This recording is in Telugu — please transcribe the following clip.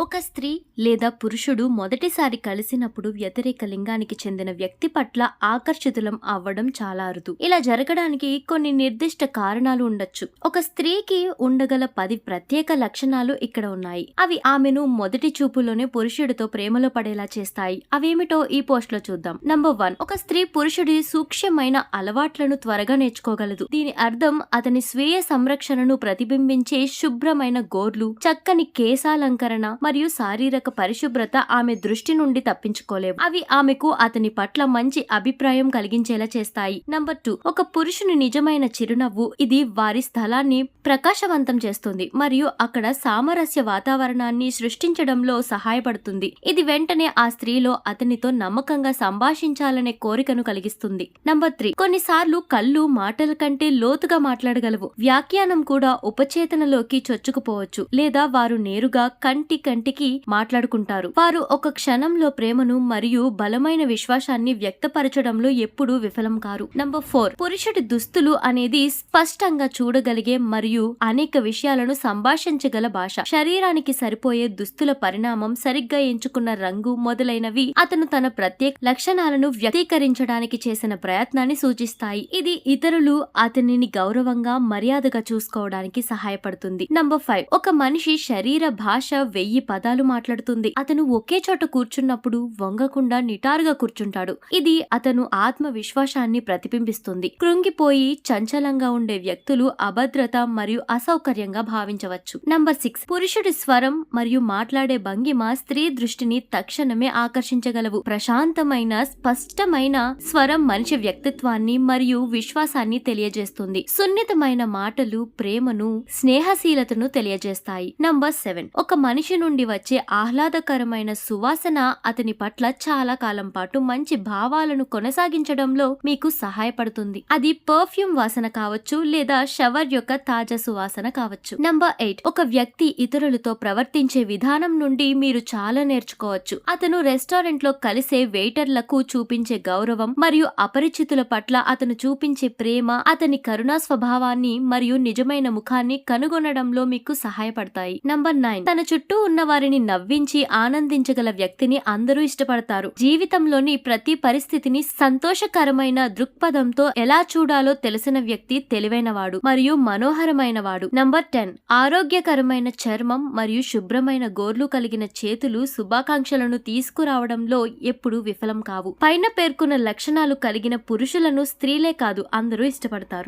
ఒక స్త్రీ లేదా పురుషుడు మొదటిసారి కలిసినప్పుడు వ్యతిరేక లింగానికి చెందిన వ్యక్తి పట్ల ఆకర్షితులం అవ్వడం చాలా అరుదు. ఇలా జరగడానికి కొన్ని నిర్దిష్ట కారణాలు ఉండొచ్చు. ఒక స్త్రీకి ఉండగల 10 ప్రత్యేక లక్షణాలు ఇక్కడ ఉన్నాయి. అవి ఆమెను మొదటి చూపులోనే పురుషుడితో ప్రేమలో పడేలా చేస్తాయి. అవేమిటో ఈ పోస్ట్ లో చూద్దాం. నంబర్ 1, ఒక స్త్రీ పురుషుడి సూక్ష్మమైన అలవాట్లను త్వరగా నేర్చుకోగలదు. దీని అర్థం అతని స్వీయ సంరక్షణను ప్రతిబింబించే శుభ్రమైన గోర్లు, చక్కని కేశాలంకరణ మరియు శారీరక పరిశుభ్రత ఆమె దృష్టి నుండి తప్పించుకోలేవు. అవి ఆమెకు అతని పట్ల మంచి అభిప్రాయం కలిగించేలా చేస్తాయి. నంబర్ 2, ఒక పురుషుని నిజమైన చిరునవ్వు ఇది వారి స్థలాన్ని ప్రకాశవంతం చేస్తుంది మరియు అక్కడ సామరస్య వాతావరణాన్ని సృష్టించడంలో సహాయపడుతుంది. ఇది వెంటనే ఆ స్త్రీలో అతనితో నమ్మకంగా సంభాషించాలనే కోరికను కలిగిస్తుంది. నంబర్ 3, కొన్నిసార్లు కళ్ళు మాటల కంటే లోతుగా మాట్లాడగలవు. వ్యాఖ్యానం కూడా ఉపచేతనలోకి చొచ్చుకుపోవచ్చు లేదా వారు నేరుగా కంటికి మాట్లాడుకుంటారు. వారు ఒక క్షణంలో ప్రేమను మరియు బలమైన విశ్వాసాన్ని వ్యక్తపరచడంలో ఎప్పుడూ విఫలం కారు. నంబర్ 4, పురుషుడి దుస్తులు అనేది స్పష్టంగా చూడగలిగే మరియు అనేక విషయాలను సంభాషించగల భాష. శరీరానికి సరిపోయే దుస్తుల పరిణామం, సరిగ్గా ఎంచుకున్న రంగు మొదలైనవి అతను తన ప్రత్యేక లక్షణాలను వ్యక్తీకరించడానికి చేసిన ప్రయత్నాన్ని సూచిస్తాయి. ఇది ఇతరులు అతనిని గౌరవంగా మర్యాదగా చూసుకోవడానికి సహాయపడుతుంది. నంబర్ 5, ఒక మనిషి శరీర భాష 1000 పదాలు మాట్లాడుతుంది. అతను ఒకే చోట కూర్చున్నప్పుడు వంగకుండా నిటారుగా కూర్చుంటాడు. ఇది అతను ఆత్మవిశ్వాసాన్ని ప్రతిబింబిస్తుంది. కృంగిపోయి చంచలంగా ఉండే వ్యక్తులు అభద్రత మరియు అసౌకర్యంగా భావించవచ్చు. నంబర్ 6, పురుషుడి స్వరం మరియు మాట్లాడే భంగిమ స్త్రీ దృష్టిని తక్షణమే ఆకర్షించగలవు. ప్రశాంతమైన స్పష్టమైన స్వరం మనిషి వ్యక్తిత్వాన్ని మరియు విశ్వాసాన్ని తెలియజేస్తుంది. సున్నితమైన మాటలు ప్రేమను, స్నేహశీలతను తెలియజేస్తాయి. నంబర్ 7, ఒక మనిషి నుండి వచ్చే ఆహ్లాదకరమైన సువాసన అతని పట్ల చాలా కాలం పాటు మంచి భావాలను కొనసాగించడంలో మీకు సహాయపడుతుంది. అది పర్ఫ్యూమ్ వాసన కావచ్చు లేదా షవర్ యొక్క తాజా సువాసన కావచ్చు. నంబర్ 8, ఒక వ్యక్తి ఇతరులతో ప్రవర్తించే విధానం నుండి మీరు చాలా నేర్చుకోవచ్చు. అతను రెస్టారెంట్ లో కలిసే వెయిటర్లకు చూపించే గౌరవం మరియు అపరిచితుల పట్ల అతను చూపించే ప్రేమ అతని కరుణా స్వభావాన్ని మరియు నిజమైన ముఖాన్ని కనుగొనడంలో మీకు సహాయపడతాయి. నంబర్ 9, తన చుట్టూ ఉన్న వారిని నవ్వించి ఆనందించగల వ్యక్తిని అందరూ ఇష్టపడతారు. జీవితంలోని ప్రతి పరిస్థితిని సంతోషకరమైన దృక్పథంతో ఎలా చూడాలో తెలిసిన వ్యక్తి తెలివైనవాడు మరియు మనోహరమైనవాడు. నంబర్ 10, ఆరోగ్యకరమైన చర్మం మరియు శుభ్రమైన గోర్లు కలిగిన చేతులు శుభాకాంక్షలను తీసుకురావడంలో ఎప్పుడూ విఫలం కావు. పైన పేర్కొన్న లక్షణాలు కలిగిన పురుషులను స్త్రీలే కాదు అందరూ ఇష్టపడతారు.